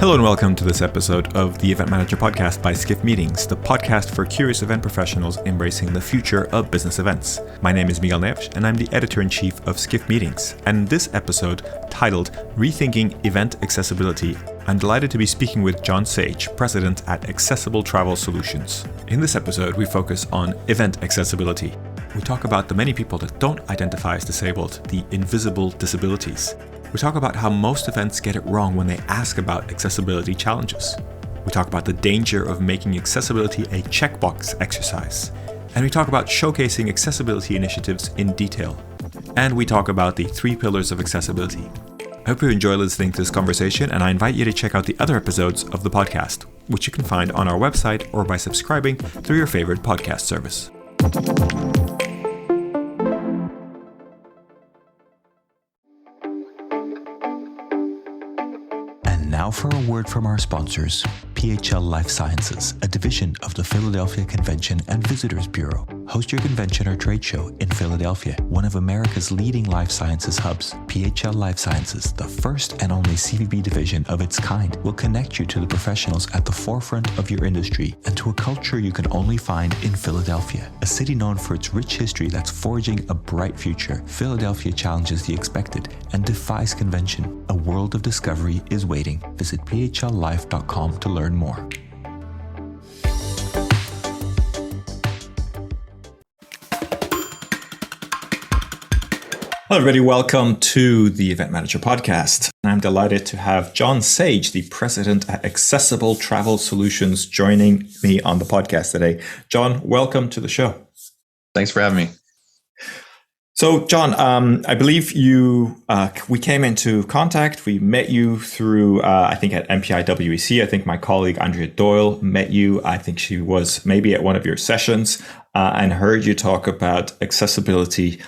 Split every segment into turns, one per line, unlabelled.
Hello and welcome to this episode of the Event Manager Podcast by Skift Meetings, the podcast for curious event professionals embracing the future of business events. My name is Miguel Neves and I'm the editor-in-chief of Skift Meetings. And in this episode, titled Rethinking Event Accessibility, I'm delighted to be speaking with John Sage, president at Accessible Travel Solutions. In this episode, we focus on event accessibility. We talk about the many people that don't identify as disabled, the invisible disabilities. We talk about how most events get it wrong when they ask about accessibility challenges. We talk about the danger of making accessibility a checkbox exercise. And we talk about showcasing accessibility initiatives in detail. And we talk about the 3 pillars of accessibility. I hope you enjoy listening to this conversation, and I invite you to check out the other episodes of the podcast, which you can find on our website or by subscribing through your favorite podcast service.
Now for a word from our sponsors, PHL Life Sciences, a division of the Philadelphia Convention and Visitors Bureau. Host your convention or trade show in Philadelphia, one of America's leading life sciences hubs. PHL Life Sciences, the first and only CVB division of its kind, will connect you to the professionals at the forefront of your industry and to a culture you can only find in Philadelphia. A city known for its rich history that's forging a bright future, Philadelphia challenges the expected and defies convention. A world of discovery is waiting. Visit phlife.com to learn more.
Hello, everybody. Welcome to the Event Manager Podcast. I'm delighted to have John Sage, the president at Accessible Travel Solutions, joining me on the podcast today. John, welcome to the show.
Thanks for having me.
So, John, I believe we came into contact. We met you through, I think at MPI WEC. I think my colleague Andrea Doyle met you. I think she was maybe at one of your sessions and heard you talk about accessibility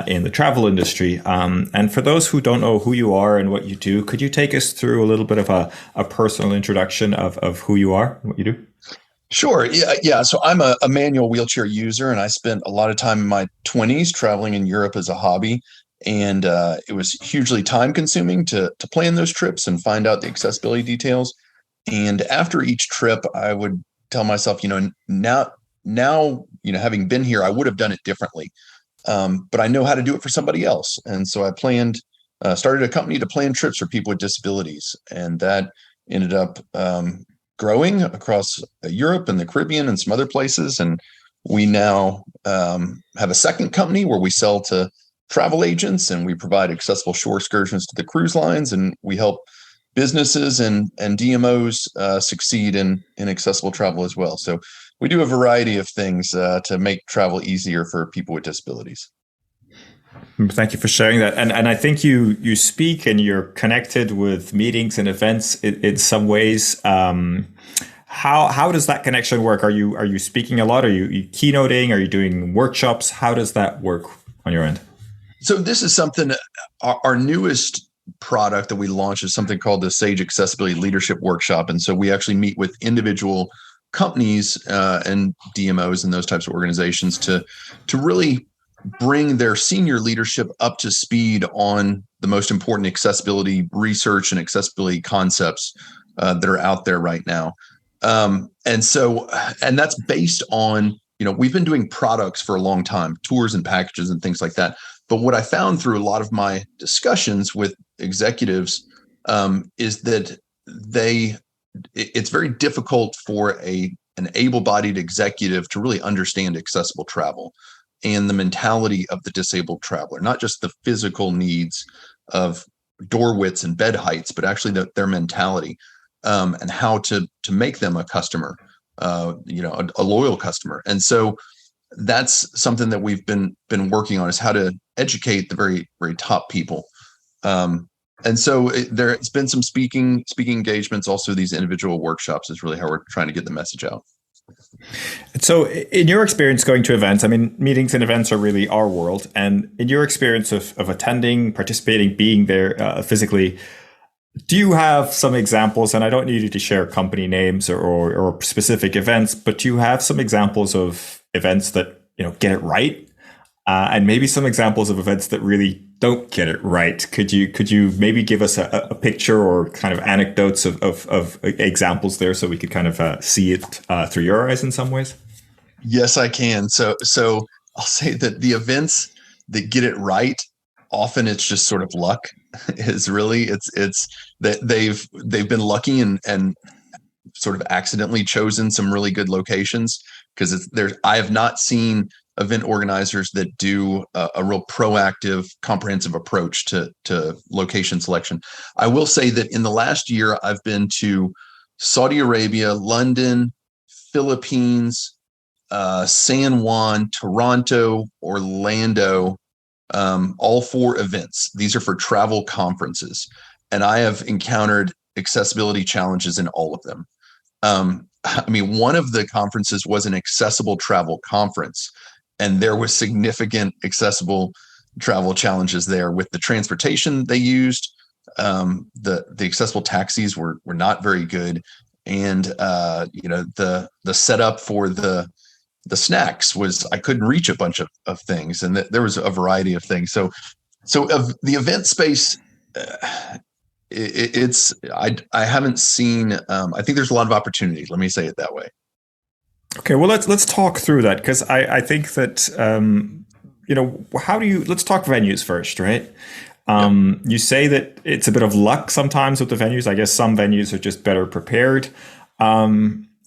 in the travel industry. And for those who don't know who you are and what you do, could you take us through a little bit of a personal introduction of who you are and what you do?
Sure. Yeah. So I'm a manual wheelchair user, and I spent a lot of time in my 20s traveling in Europe as a hobby. And it was hugely time consuming to plan those trips and find out the accessibility details. And after each trip, I would tell myself, now, having been here, I would have done it differently. But I know how to do it for somebody else. And so I started a company to plan trips for people with disabilities. And that ended up growing across Europe and the Caribbean and some other places. And we now have a second company where we sell to travel agents and we provide accessible shore excursions to the cruise lines. And we help businesses and DMOs succeed in accessible travel as well. So we do a variety of things to make travel easier for people with disabilities.
Thank you for sharing that. And I think you speak and you're connected with meetings and events in some ways. How does that connection work? Are you speaking a lot? Are you keynoting? Are you doing workshops? How does that work on your end?
So this is something, our newest product that we launched is something called the Sage Accessibility Leadership Workshop. And so we actually meet with individual companies and DMOs and those types of organizations to really bring their senior leadership up to speed on the most important accessibility research and accessibility concepts that are out there right now. And that's based on, we've been doing products for a long time, tours and packages and things like that. But what I found through a lot of my discussions with executives is that it's very difficult for an able-bodied executive to really understand accessible travel and the mentality of the disabled traveler, not just the physical needs of door widths and bed heights, but actually their mentality and how to make them a customer, a loyal customer. And so that's something that we've been working on, is how to educate the very, very top people. And so there's been some speaking engagements, also these individual workshops is really how we're trying to get the message out.
So in your experience going to events, meetings and events are really our world. And in your experience of attending, participating, being there physically, do you have some examples, and I don't need you to share company names or specific events, but do you have some examples of events that, get it right? And maybe some examples of events that really don't get it right, could you maybe give us a picture or kind of anecdotes of examples there so we could kind of see it through your eyes in some ways?
Yes, I can. So I'll say that the events that get it right, often it's just sort of luck. Is really it's that they've been lucky and sort of accidentally chosen some really good locations, because I have not seen event organizers that do a real proactive, comprehensive approach to location selection. I will say that in the last year, I've been to Saudi Arabia, London, Philippines, San Juan, Toronto, Orlando, all 4 events. These are for travel conferences, and I have encountered accessibility challenges in all of them. I mean, one of the conferences was an accessible travel conference, and there was significant accessible travel challenges there with the transportation they used. The accessible taxis were not very good, and the setup for the snacks was, I couldn't reach a bunch of things, and there was a variety of things. So of the event space, I haven't seen. I think there's a lot of opportunity. Let me say it that way.
Okay, well let's talk through that, because I think that let's talk venues first, right? You say that it's a bit of luck sometimes with the venues. I guess some venues are just better prepared.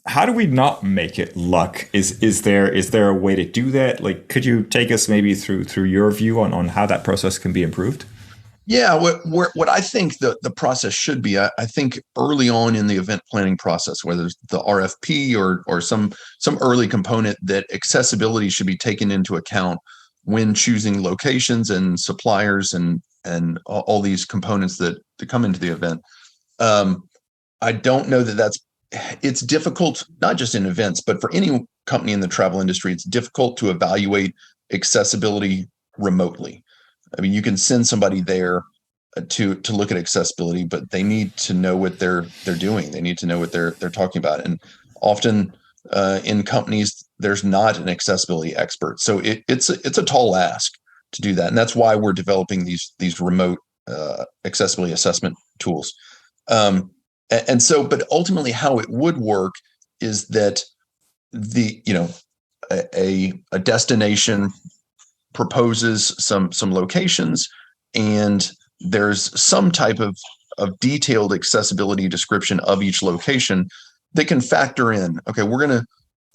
How do we not make it luck? Is there a way to do that? Like, could you take us maybe through your view on how that process can be improved?
Yeah, what I think the process should be, I think early on in the event planning process, whether it's the RFP or some early component, that accessibility should be taken into account when choosing locations and suppliers and all these components that come into the event. I don't know it's difficult, not just in events, but for any company in the travel industry. It's difficult to evaluate accessibility remotely. I mean, you can send somebody there to look at accessibility, but they need to know what they're doing. They need to know what they're talking about. And often in companies, there's not an accessibility expert. So it's a tall ask to do that. And that's why we're developing these remote accessibility assessment tools. But ultimately how it would work is that a destination proposes some locations, and there's some type of detailed accessibility description of each location that can factor in. Okay,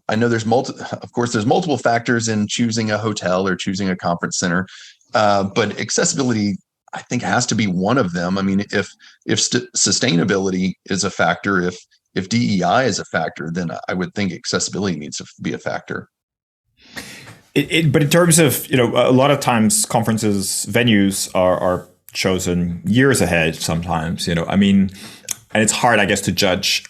I know there's multiple factors in choosing a hotel or choosing a conference center, but accessibility, I think, has to be one of them. I mean, if sustainability is a factor, if DEI is a factor, then I would think accessibility needs to be a factor.
But in terms of, a lot of times conferences, venues are chosen years ahead sometimes, I mean, and it's hard, I guess, to judge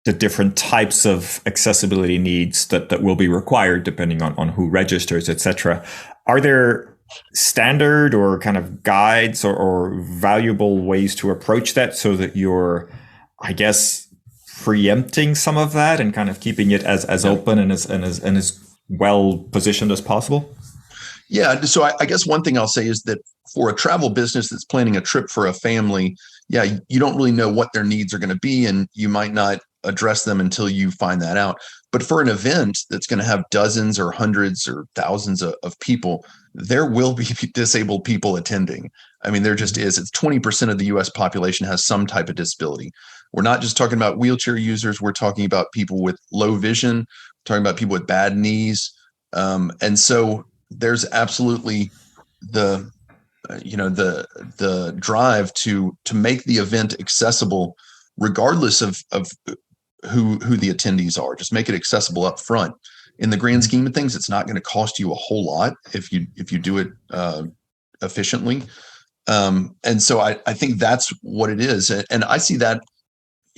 the different types of accessibility needs that will be required depending on who registers, et cetera. Are there standard or kind of guides or valuable ways to approach that so that you're, I guess, preempting some of that and kind of keeping it as open and as well positioned as possible?
Yeah. So I guess one thing I'll say is that for a travel business that's planning a trip for a family, you don't really know what their needs are going to be, and you might not address them until you find that out. But for an event that's going to have dozens or hundreds or thousands of people, there will be disabled people attending. I mean, there just is. It's 20% of the US population has some type of disability. We're not just talking about wheelchair users. We're talking about people with low vision, we're talking about people with bad knees. And so there's absolutely the drive to make the event accessible, regardless of who the attendees are. Just make it accessible up front. In the grand scheme of things, it's not going to cost you a whole lot if you do it efficiently. And so I think that's what it is. And I see that,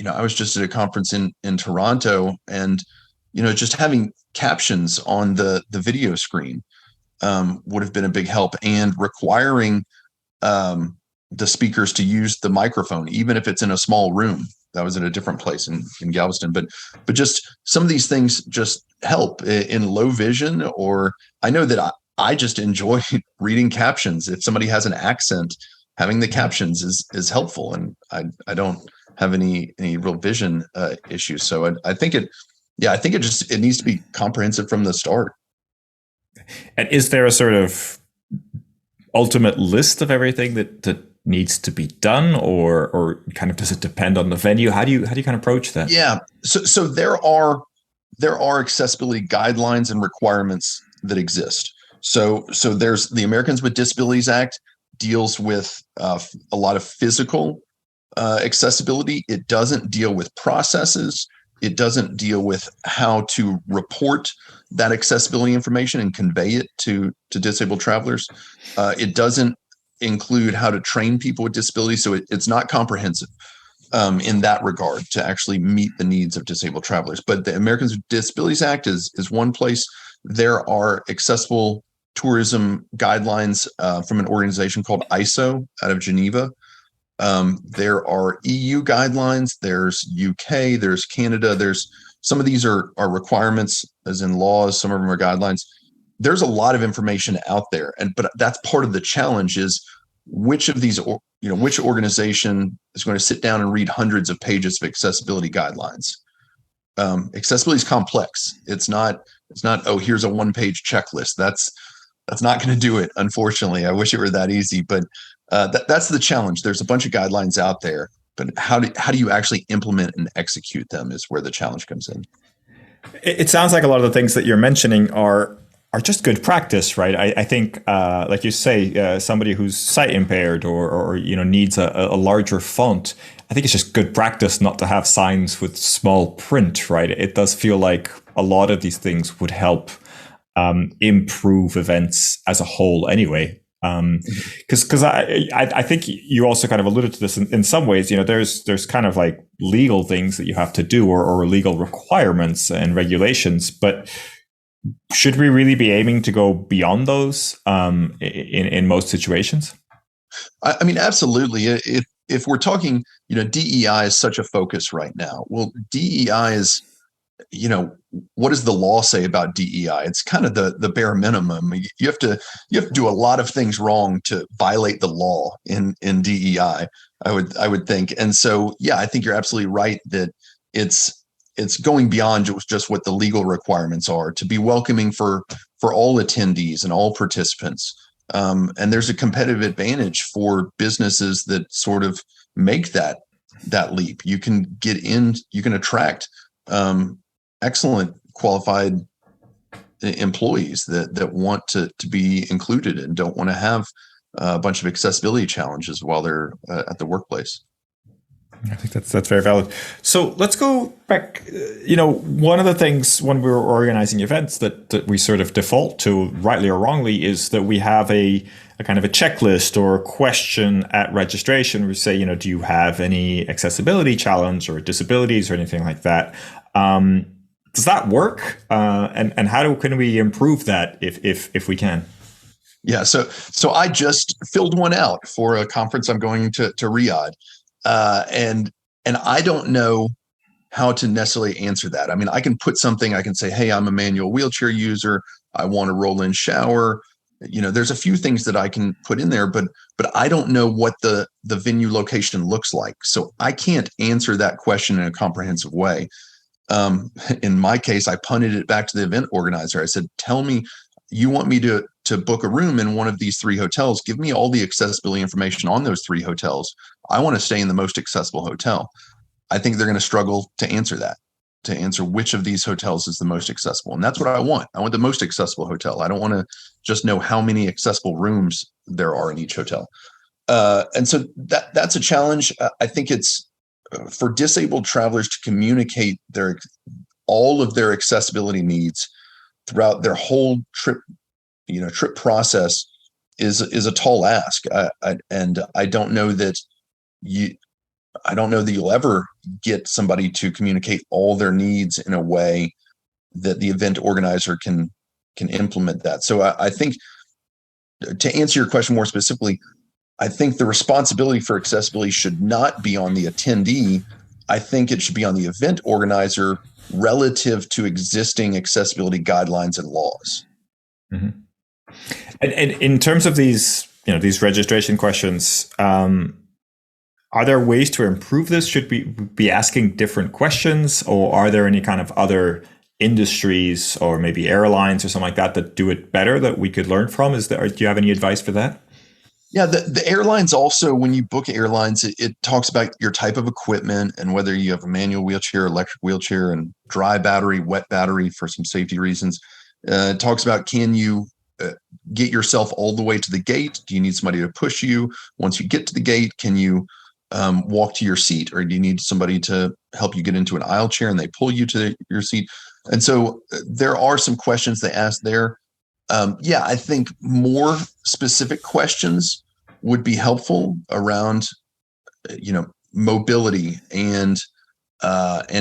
I was just at a conference in Toronto, and, just having captions on the video screen would have been a big help, and requiring the speakers to use the microphone, even if it's in a small room. That was at a different place in Galveston, but just some of these things just help in low vision. Or I know that I just enjoy reading captions. If somebody has an accent, having the captions is helpful, and I don't have any real vision issues. So I think it needs to be comprehensive from the start.
And is there a sort of ultimate list of everything that needs to be done, or kind of does it depend on the venue? How do you kind of approach that?
Yeah. So there are accessibility guidelines and requirements that exist. So there's the Americans with Disabilities Act deals with a lot of physical accessibility. It doesn't deal with processes. It doesn't deal with how to report that accessibility information and convey it to disabled travelers. It doesn't include how to train people with disabilities. So it's not comprehensive in that regard to actually meet the needs of disabled travelers. But the Americans with Disabilities Act is one place. There are accessible tourism guidelines from an organization called ISO out of Geneva. There are EU guidelines, there's UK, there's Canada, there's some of these are requirements as in laws, some of them are guidelines. There's a lot of information out there, but that's part of the challenge is which of these, which organization is going to sit down and read hundreds of pages of accessibility guidelines. Accessibility is complex. It's not, oh, here's a one-page checklist. That's not going to do it, unfortunately. I wish it were that easy, but that's the challenge. There's a bunch of guidelines out there, but how do you actually implement and execute them is where the challenge comes in.
It sounds like a lot of the things that you're mentioning are just good practice, right? I think, like you say, somebody who's sight impaired or needs a larger font, I think it's just good practice not to have signs with small print, right? It does feel like a lot of these things would help improve events as a whole anyway. Because I think you also kind of alluded to this in some ways. There's kind of like legal things that you have to do or legal requirements and regulations, but should we really be aiming to go beyond those in most situations?
I mean, absolutely. If we're talking, DEI is such a focus right now. Well, DEI is, what does the law say about DEI? It's kind of the bare minimum. You have to do a lot of things wrong to violate the law in DEI. I would think, and so I think you're absolutely right that it's going beyond just what the legal requirements are to be welcoming for all attendees and all participants. And there's a competitive advantage for businesses that sort of make that leap. You can get in, you can attract excellent qualified employees that want to be included and don't want to have a bunch of accessibility challenges while they're at the workplace.
I think that's very valid. So let's go back. One of the things when we're organizing events that we sort of default to, rightly or wrongly, is that we have a kind of a checklist or a question at registration. We say, do you have any accessibility challenge or disabilities or anything like that? Does that work? And how can we improve that if we can?
Yeah. So I just filled one out for a conference I'm going to Riyadh. And I don't know how to necessarily answer that. I mean, I can put something, I can say, hey, I'm a manual wheelchair user. I want a roll-in shower. There's a few things that I can put in there, but I don't know what the venue location looks like. So I can't answer that question in a comprehensive way. In my case, I punted it back to the event organizer. I said, tell me, you want me to book a room in one of these 3 hotels? Give me all the accessibility information on those 3 hotels. I want to stay in the most accessible hotel. I think they're going to struggle to answer which of these hotels is the most accessible. And that's what I want. I want the most accessible hotel. I don't want to just know how many accessible rooms there are in each hotel. And so that's a challenge. I think it's for disabled travelers to communicate all of their accessibility needs throughout their whole trip process is a tall ask. And I don't know that you'll ever get somebody to communicate all their needs in a way that the event organizer can implement that. So I think, to answer your question more specifically, I think the responsibility for accessibility should not be on the attendee. I think it should be on the event organizer relative to existing accessibility guidelines and laws.
Mm-hmm. And in terms of these, these registration questions, are there ways to improve this? Should we be asking different questions, or are there any kind of other industries or maybe airlines or something like that do it better that we could learn from? Do you have any advice for that?
Yeah, the airlines also, when you book airlines, it talks about your type of equipment and whether you have a manual wheelchair, electric wheelchair, and dry battery, wet battery for some safety reasons. It talks about, can you get yourself all the way to the gate? Do you need somebody to push you? Once you get to the gate, can you walk to your seat, or do you need somebody to help you get into an aisle chair and they pull you to your seat? And so there are some questions they ask there. Yeah, I think more specific questions would be helpful around, mobility and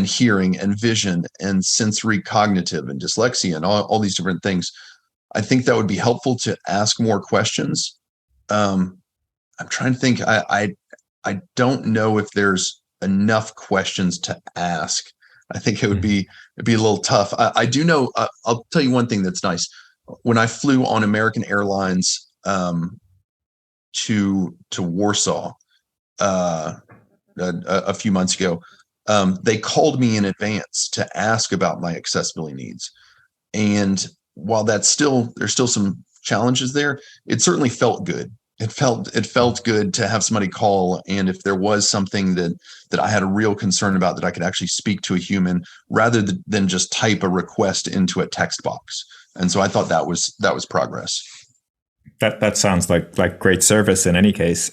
hearing and vision and sensory cognitive and dyslexia and all these different things. I think that would be helpful to ask more questions. I'm trying to think. I don't know if there's enough questions to ask. I think it'd be a little tough. I do know. I'll tell you one thing that's nice. When I flew on American Airlines to Warsaw a few months ago, they called me in advance to ask about my accessibility needs. And while there's still some challenges there, it certainly felt good. It felt good to have somebody call, and if there was something that I had a real concern about, that I could actually speak to a human rather than just type a request into a text box. And so I thought that was progress.
That sounds like great service in any case.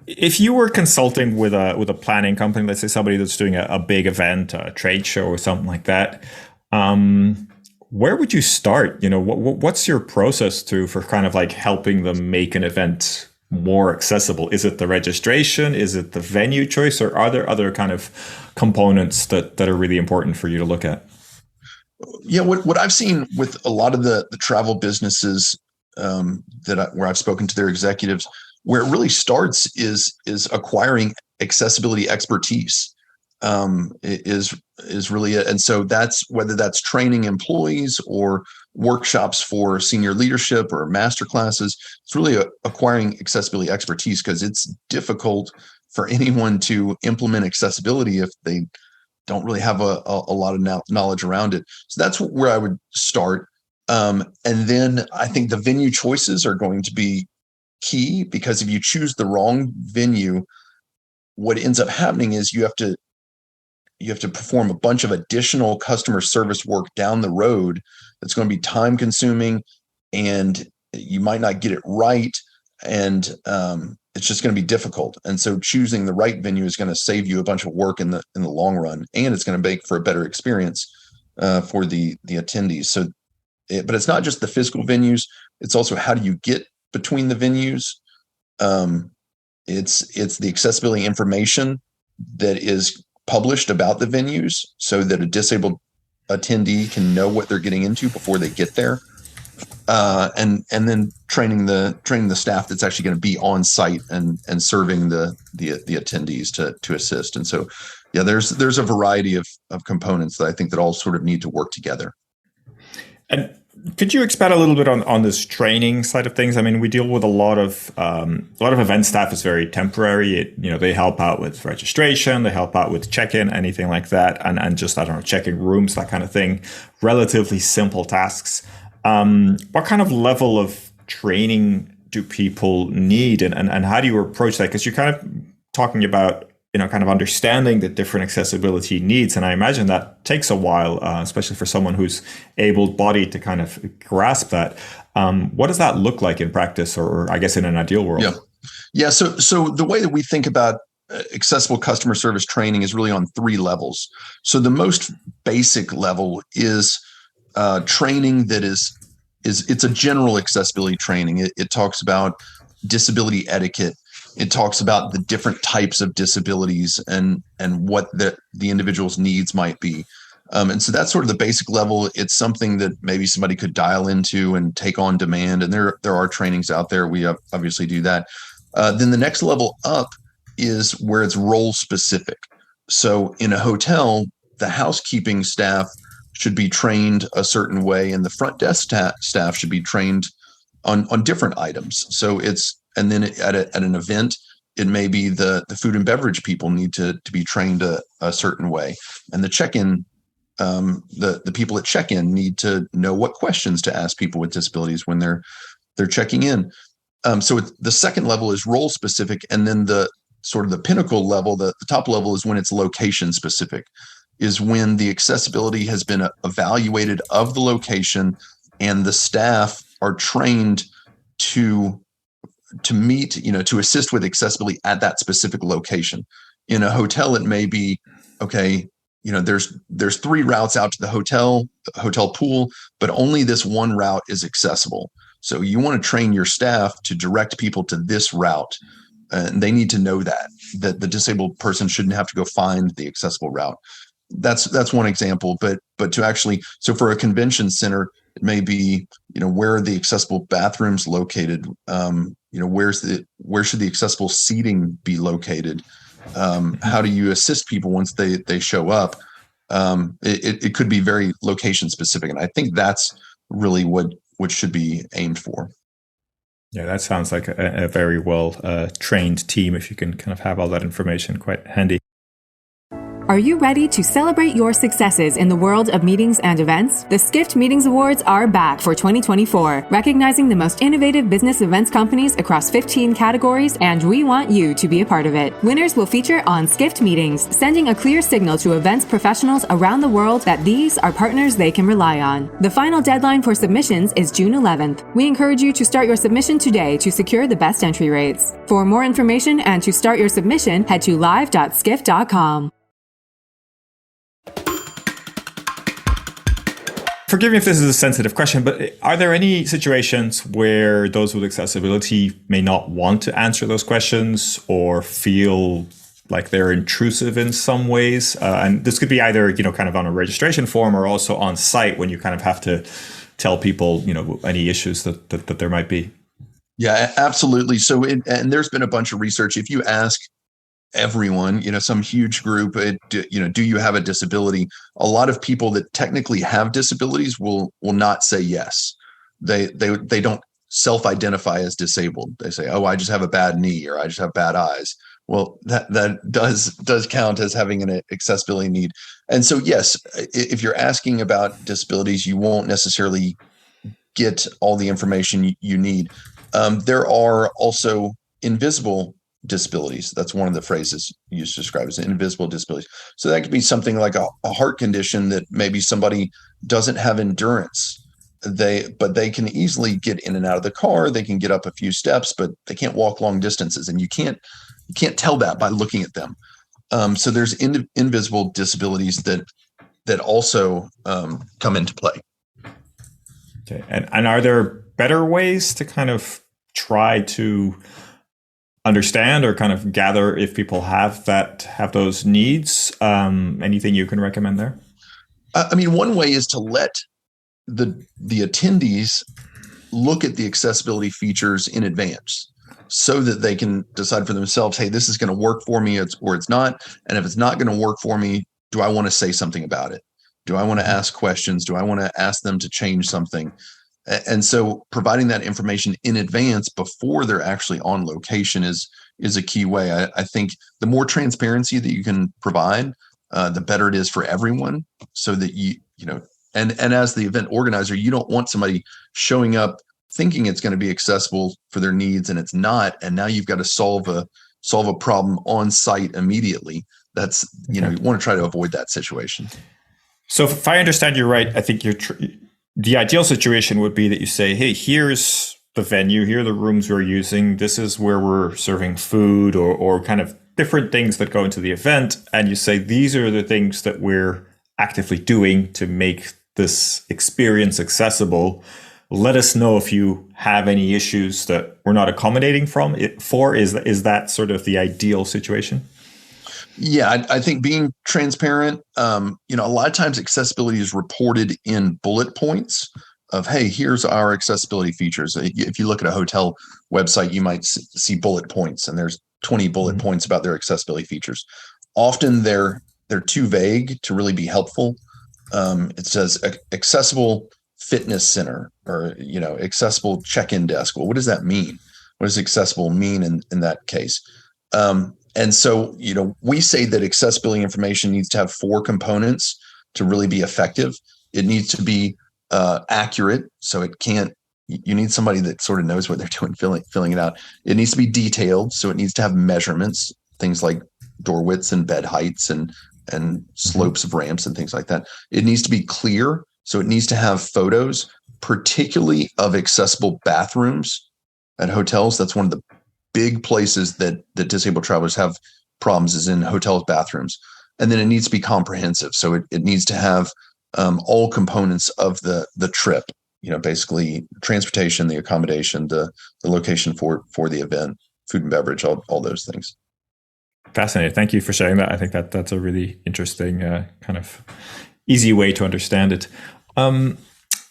If you were consulting with a planning company, let's say somebody that's doing a big event, a trade show or something like that, where would you start? What's your process for kind of like helping them make an event more accessible? Is it the registration? Is it the venue choice? Or are there other kind of components that are really important for you to look at?
Yeah, what I've seen with a lot of the travel businesses where I've spoken to their executives, where it really starts is acquiring accessibility expertise. Is really it. And so that's whether that's training employees or workshops for senior leadership or master classes. It's really acquiring accessibility expertise, because it's difficult for anyone to implement accessibility if they don't really have a lot of knowledge around it. So that's where I would start. And then I think the venue choices are going to be key, because if you choose the wrong venue, what ends up happening is you have to perform a bunch of additional customer service work down the road that's going to be time consuming, and you might not get it right, and it's just going to be difficult. And so choosing the right venue is going to save you a bunch of work in the long run, and it's going to make for a better experience for the attendees. So, but it's not just the physical venues; it's also how do you get between the venues. It's the accessibility information that is published about the venues, so that a disabled attendee can know what they're getting into before they get there, and then training the staff that's actually going to be on site and serving the attendees to assist. And so, yeah, there's a variety of components that I think that all sort of need to work together.
And could you expand a little bit on this training side of things? I mean, we deal with a lot of event staff is very temporary. They help out with registration, they help out with check-in, anything like that, and just, I don't know, checking rooms, that kind of thing. Relatively simple tasks. What kind of level of training do people need, and how do you approach that? Because you're kind of talking about kind of understanding the different accessibility needs. And I imagine that takes a while, especially for someone who's able-bodied to kind of grasp that. What does that look like in practice, or I guess in an ideal world?
Yeah. So the way that we think about accessible customer service training is really on 3 levels. So the most basic level is training that it's a general accessibility training. It talks about disability etiquette. It talks about the different types of disabilities and what the individual's needs might be. And so that's sort of the basic level. It's something that maybe somebody could dial into and take on demand. And there are trainings out there. We obviously do that. Then the next level up is where it's role specific. So in a hotel, the housekeeping staff should be trained a certain way, and the front desk staff should be trained on different items. So and then at an event, it may be the food and beverage people need to be trained a certain way, and the check-in, the people at check-in need to know what questions to ask people with disabilities when they're checking in. So the second level is role specific, and then the sort of the pinnacle level, the top level, is when it's location specific, is when the accessibility has been evaluated of the location, and the staff are trained to meet, to assist with accessibility at that specific location. In a hotel, it may be, okay, there's 3 routes out to the hotel pool, but only this one route is accessible. So you want to train your staff to direct people to this route. And they need to know that the disabled person shouldn't have to go find the accessible route. That's one example, but to actually, so for a convention center, it may be, where are the accessible bathrooms located? Where should the accessible seating be located? How do you assist people once they show up? It could be very location specific, and I think that's really what should be aimed for.
Yeah, that sounds like a very well trained team, if you can kind of have all that information quite handy.
Are you ready to celebrate your successes in the world of meetings and events? The Skift Meetings Awards are back for 2024, recognizing the most innovative business events companies across 15 categories, and we want you to be a part of it. Winners will feature on Skift Meetings, sending a clear signal to events professionals around the world that these are partners they can rely on. The final deadline for submissions is June 11th. We encourage you to start your submission today to secure the best entry rates. For more information and to start your submission, head to live.skift.com.
Forgive me if this is a sensitive question, but are there any situations where those with accessibility may not want to answer those questions or feel like they're intrusive in some ways? And this could be either, kind of on a registration form or also on site when you kind of have to tell people, any issues that there might be.
Yeah, absolutely. So, and there's been a bunch of research. If you ask everyone, some huge group, do you have a disability? A lot of people that technically have disabilities will not say yes. They don't self-identify as disabled. They say, oh, I just have a bad knee, or I just have bad eyes. Well, that does count as having an accessibility need. And so, yes, if you're asking about disabilities, you won't necessarily get all the information you need. There are also invisible disabilities. That's one of the phrases used to describe as invisible disabilities. So that could be something like a heart condition that maybe somebody doesn't have endurance. But they can easily get in and out of the car. They can get up a few steps, but they can't walk long distances. And you can't tell that by looking at them. So there's invisible disabilities that also come into play.
Okay. And are there better ways to kind of try to understand or kind of gather if people have those needs? Anything you can recommend there?
I mean, one way is to let the attendees look at the accessibility features in advance so that they can decide for themselves, hey, this is going to work for me or it's not. And if it's not going to work for me, do I want to say something about it? Do I want to ask questions? Do I want to ask them to change something? And so providing that information in advance before they're actually on location is a key way. I think the more transparency that you can provide, the better it is for everyone, so that and as the event organizer, you don't want somebody showing up thinking it's going to be accessible for their needs and it's not, and now you've got to solve a problem on site immediately. That's you want to try to avoid that situation.
So if I understand you right, I think the ideal situation would be that you say, hey, here's the venue, here are the rooms we're using, this is where we're serving food or kind of different things that go into the event. And you say, these are the things that we're actively doing to make this experience accessible. Let us know if you have any issues that we're not accommodating for. Is that sort of the ideal situation?
Yeah, I think being transparent, a lot of times accessibility is reported in bullet points of, hey, here's our accessibility features. If you look at a hotel website, you might see bullet points, and there's 20 bullet points about their accessibility features. Often they're too vague to really be helpful. It says accessible fitness center or, accessible check-in desk. Well, what does that mean? What does accessible mean in that case? And so, we say that accessibility information needs to have 4 components to really be effective. It needs to be accurate. So you need somebody that sort of knows what they're doing, filling it out. It needs to be detailed. So it needs to have measurements, things like door widths and bed heights and slopes of ramps and things like that. It needs to be clear. So it needs to have photos, particularly of accessible bathrooms at hotels. That's one of the big places that disabled travelers have problems, is in hotels' bathrooms. And then it needs to be comprehensive. So it needs to have all components of the trip, basically transportation, the accommodation, the location for the event, food and beverage, all those things.
Fascinating. Thank you for sharing that. I think that's a really interesting kind of easy way to understand it.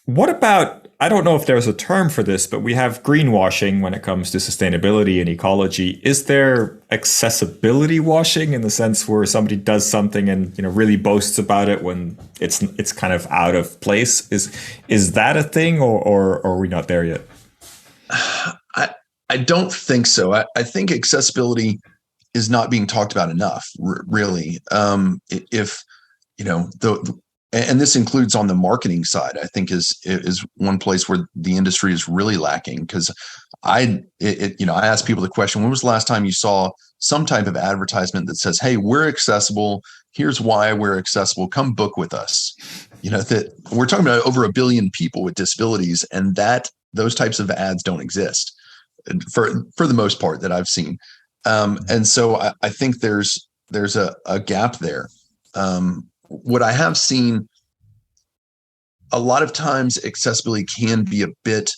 What about, I don't know if there's a term for this, but we have greenwashing when it comes to sustainability and ecology. Is there accessibility washing, in the sense where somebody does something and really boasts about it when it's kind of out of place? Is that a thing, or are we not there yet?
I don't think so. I think accessibility is not being talked about enough, really. And this includes on the marketing side, I think is one place where the industry is really lacking. Because I ask people the question, when was the last time you saw some type of advertisement that says, hey, we're accessible, here's why we're accessible, come book with us? That we're talking about over 1 billion people with disabilities, and those types of ads don't exist for the most part that I've seen. And so I think there's a gap there. What I have seen, a lot of times accessibility can be a bit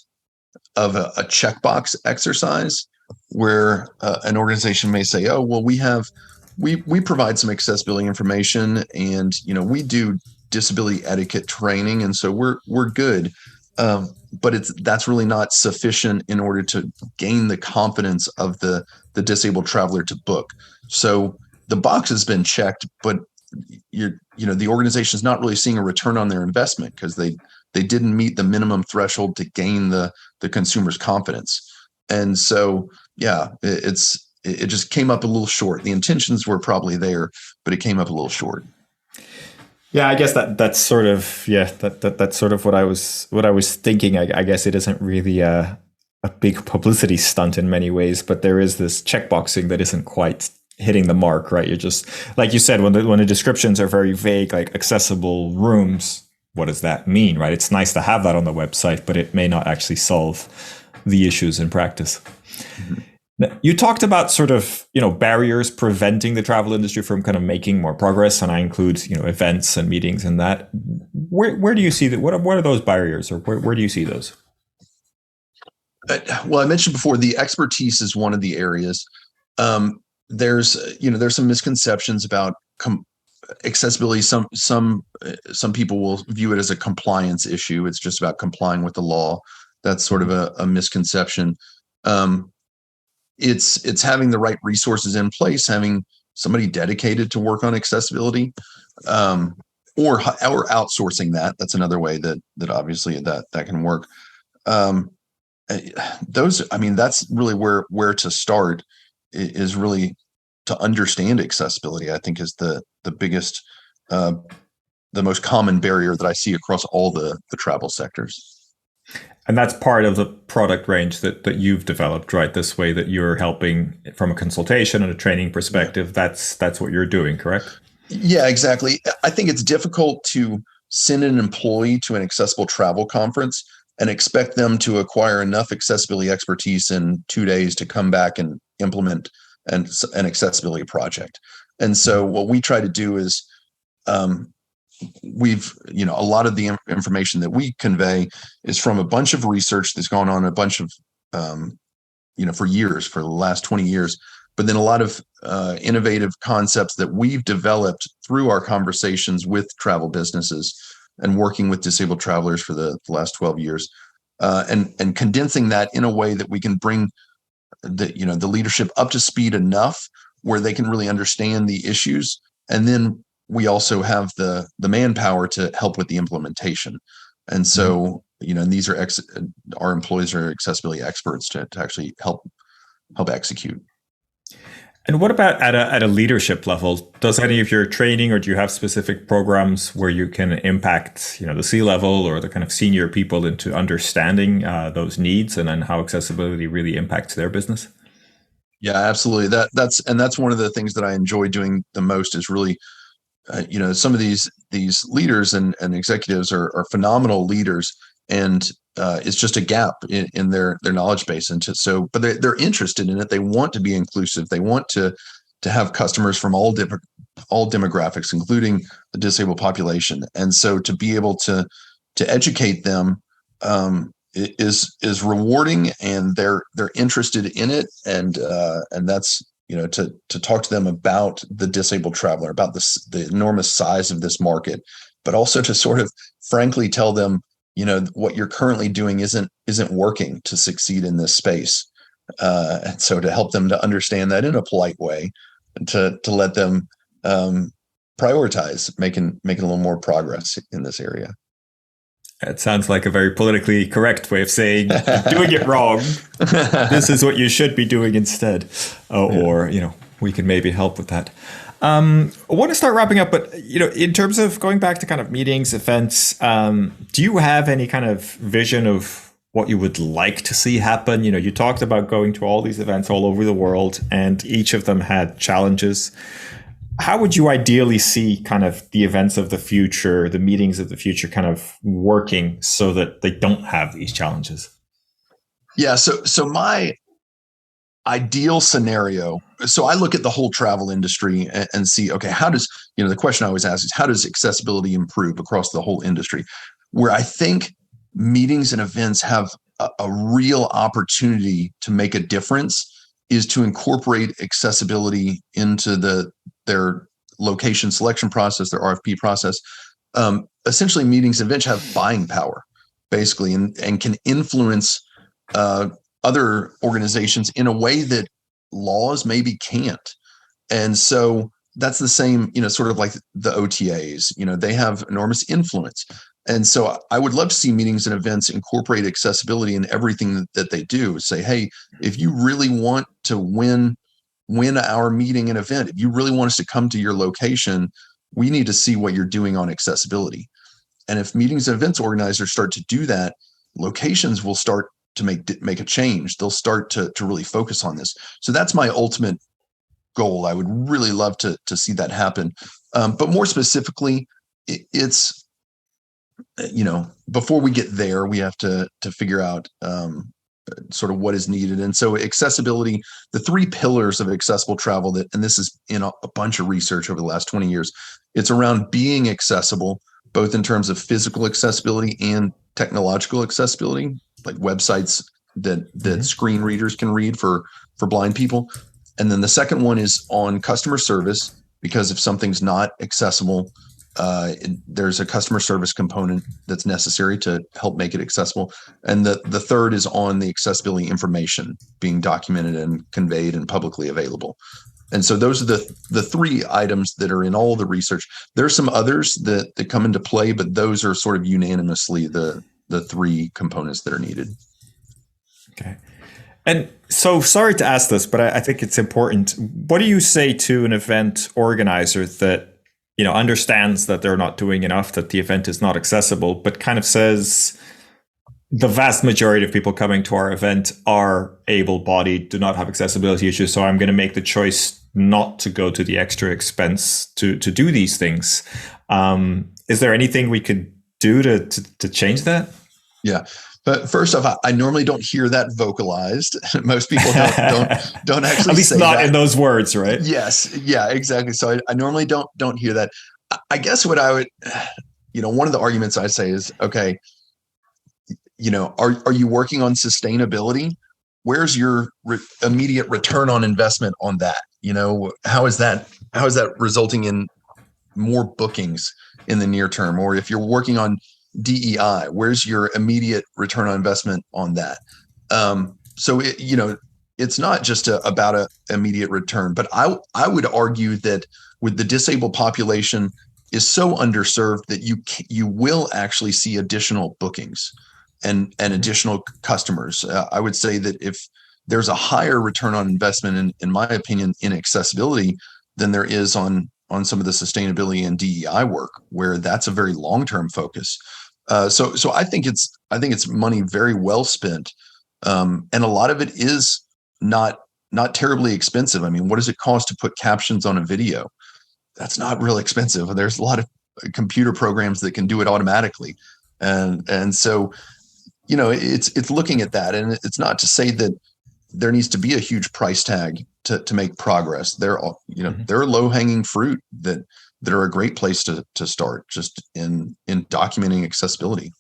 of a checkbox exercise, where an organization may say, oh, well, we provide some accessibility information, and we do disability etiquette training, and so we're good. But that's really not sufficient in order to gain the confidence of the disabled traveler to book. So the box has been checked, but the organization is not really seeing a return on their investment, because they didn't meet the minimum threshold to gain the consumer's confidence. And so, it just came up a little short. The intentions were probably there, but it came up a little short.
Yeah, I guess that's sort of that's sort of what I was thinking. I guess it isn't really a big publicity stunt in many ways, but there is this checkboxing that isn't quite hitting the mark, right? You're just, like you said, when the descriptions are very vague, like accessible rooms, what does that mean, right? It's nice to have that on the website, but it may not actually solve the issues in practice. Mm-hmm. Now, you talked about sort of, barriers preventing the travel industry from kind of making more progress, and I include, events and meetings and that. Where do you see that? What are those barriers, or where do you see those?
Well, I mentioned before, the expertise is one of the areas. There's some misconceptions about accessibility. Some people will view it as a compliance issue. It's just about complying with the law. That's sort of a misconception. It's having the right resources in place, having somebody dedicated to work on accessibility, or outsourcing that. That's another way that obviously that can work. That's really where to start, is really to understand accessibility. I think is the biggest, the most common barrier that I see across all the travel sectors.
And that's part of the product range that you've developed, right? This way that you're helping from a consultation and a training perspective. Yeah. That's what you're doing, correct?
Yeah, exactly. I think it's difficult to send an employee to an accessible travel conference and expect them to acquire enough accessibility expertise in 2 days to come back and implement an accessibility project. And so what we try to do is, a lot of the information that we convey is from a bunch of research that's gone on, a bunch of, for years, for the last 20 years, but then a lot of innovative concepts that we've developed through our conversations with travel businesses and working with disabled travelers for the last 12 years, and condensing that in a way that we can bring the leadership up to speed enough where they can really understand the issues. And then we also have the manpower to help with the implementation. And so, and these are our employees are accessibility experts to actually help execute.
And what about at a leadership level? Does any of your training, or do you have specific programs where you can impact, the C-level or the kind of senior people into understanding those needs and then how accessibility really impacts their business?
Yeah, absolutely. That's one of the things that I enjoy doing the most is really, some of these leaders and executives are phenomenal leaders, and it's just a gap in their knowledge base. And but they're interested in it. They want to be inclusive. They want to have customers from all demographics, including the disabled population. And so to be able to educate them is rewarding, and they're interested in it. And that's, to talk to them about the disabled traveler, about the enormous size of this market, but also to sort of frankly tell them, what you're currently doing isn't working to succeed in this space. And so to help them to understand that in a polite way, and to let them prioritize making a little more progress in this area.
It sounds like a very politically correct way of saying you're doing it wrong. This is what you should be doing instead. Or, we can maybe help with that. I want to start wrapping up, but, in terms of going back to kind of meetings, events, do you have any kind of vision of what you would like to see happen? You talked about going to all these events all over the world, and each of them had challenges. How would you ideally see kind of the events of the future, the meetings of the future kind of working so that they don't have these challenges?
Yeah. So my ideal scenario, so I look at the whole travel industry and see, okay, how does, the question I always ask is, how does accessibility improve across the whole industry? Where I think meetings and events have a real opportunity to make a difference is to incorporate accessibility into their location selection process, their RFP process. Essentially, meetings and events have buying power, basically, and can influence other organizations in a way that laws maybe can't. And so that's the same, sort of like the OTAs, they have enormous influence. And so I would love to see meetings and events incorporate accessibility in everything that they do. Say, hey, if you really want to win our meeting and event, if you really want us to come to your location, we need to see what you're doing on accessibility. And if meetings and events organizers start to do that, locations will start to make a change. They'll start to really focus on this. So that's my ultimate goal. I would really love to see that happen. But more specifically, it's, before we get there, we have to figure out sort of what is needed. And so accessibility, the three pillars of accessible travel and this is in a bunch of research over the last 20 years, it's around being accessible, both in terms of physical accessibility and technological accessibility, like websites that screen readers can read for blind people. And then the second one is on customer service, because if something's not accessible, there's a customer service component that's necessary to help make it accessible. And the third is on the accessibility information being documented and conveyed and publicly available. And so those are the three items that are in all the research. There's some others that come into play, but those are sort of unanimously the three components that are needed.
Okay. And so sorry to ask this, but I think it's important. What do you say to an event organizer that, understands that they're not doing enough, that the event is not accessible, but kind of says the vast majority of people coming to our event are able-bodied, do not have accessibility issues, so I'm going to make the choice not to go to the extra expense to do these things. Is there anything we could do to change that?
Yeah. But first off, I normally don't hear that vocalized. Most people don't actually
at least
say
not
that.
In those words, right?
Yes. Yeah, exactly. So I normally don't hear that. I guess what I would, one of the arguments I say is, okay, are you working on sustainability? Where's your immediate return on investment on that? How is that resulting in more bookings in the near term? Or if you're working on DEI, where's your immediate return on investment on that? So it's not just about an immediate return, but I would argue that with the disabled population is so underserved that you will actually see additional bookings. and additional customers. I would say that if there's a higher return on investment, in my opinion, in accessibility than there is on some of the sustainability and DEI work, where that's a very long-term focus. So I think it's money very well spent, and a lot of it is not terribly expensive. I mean, what does it cost to put captions on a video? That's not real expensive. There's a lot of computer programs that can do it automatically, and so it's looking at that, and it's not to say that there needs to be a huge price tag to make progress. There are there are low hanging fruit that are a great place to start, just in documenting accessibility.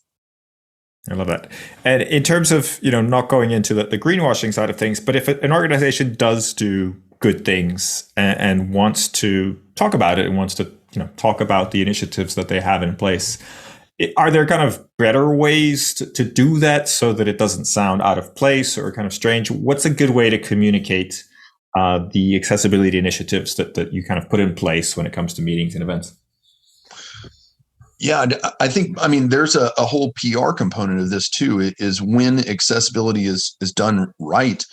I love that. And in terms of, not going into the greenwashing side of things, but if an organization does do good things and wants to talk about it and wants to, talk about the initiatives that they have in place, are there kind of better ways to do that so that it doesn't sound out of place or kind of strange? What's a good way to communicate the accessibility initiatives that you kind of put in place when it comes to meetings and events?
Yeah, I think, there's a whole PR component of this too, is when accessibility is done right,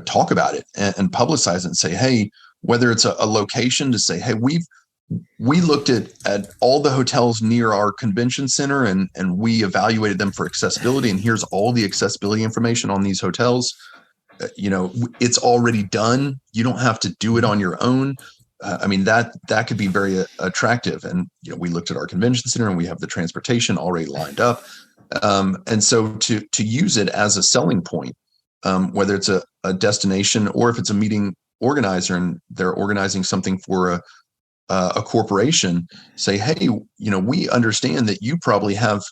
talk about it and publicize it and say, hey, whether it's a location, to say, hey, we looked at all the hotels near our convention center and we evaluated them for accessibility, and here's all the accessibility information on these hotels. It's already done. You don't have to do it on your own. That could be very attractive. And we looked at our convention center and we have the transportation already lined up. And so to use it as a selling point, whether it's a destination or if it's a meeting organizer and they're organizing something for a corporation, say, hey, we understand that you probably have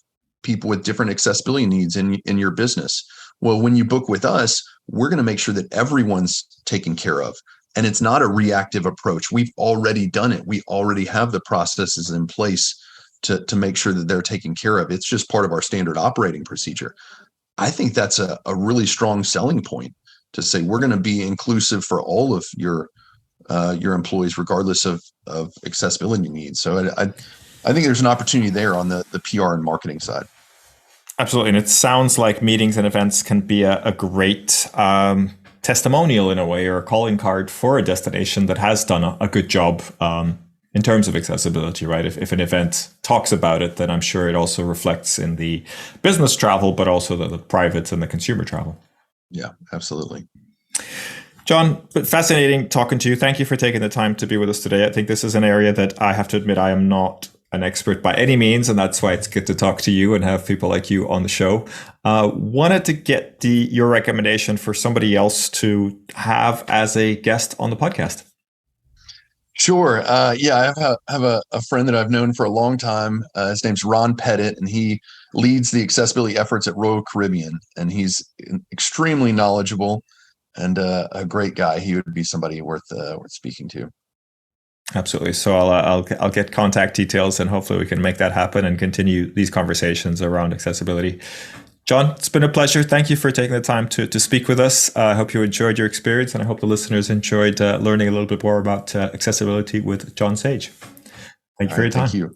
people with different accessibility needs in your business. Well, when you book with us, we're going to make sure that everyone's taken care of. And it's not a reactive approach. We've already done it. We already have the processes in place to make sure that they're taken care of. It's just part of our standard operating procedure. I think that's a really strong selling point, to say we're going to be inclusive for all of your employees, regardless of accessibility needs. So I think there's an opportunity there on the PR and marketing side.
Absolutely. And it sounds like meetings and events can be a great testimonial in a way, or a calling card for a destination that has done a good job in terms of accessibility, right? If an event talks about it, then I'm sure it also reflects in the business travel, but also the private and the consumer travel.
Yeah, absolutely.
John, fascinating talking to you. Thank you for taking the time to be with us today. I think this is an area that I have to admit I am not an expert by any means, and that's why it's good to talk to you and have people like you on the show. Wanted to get your recommendation for somebody else to have as a guest on the podcast.
Sure. Yeah, I have a friend that I've known for a long time. His name's Ron Pettit, and he leads the accessibility efforts at Royal Caribbean, and he's extremely knowledgeable and a great guy. He would be somebody worth speaking to.
Absolutely. So I'll get contact details, and hopefully we can make that happen and continue these conversations around accessibility. John, it's been a pleasure. Thank you for taking the time to speak with us. I hope you enjoyed your experience, and I hope the listeners enjoyed learning a little bit more about accessibility with John Sage. Thank you for your time.
Thank you.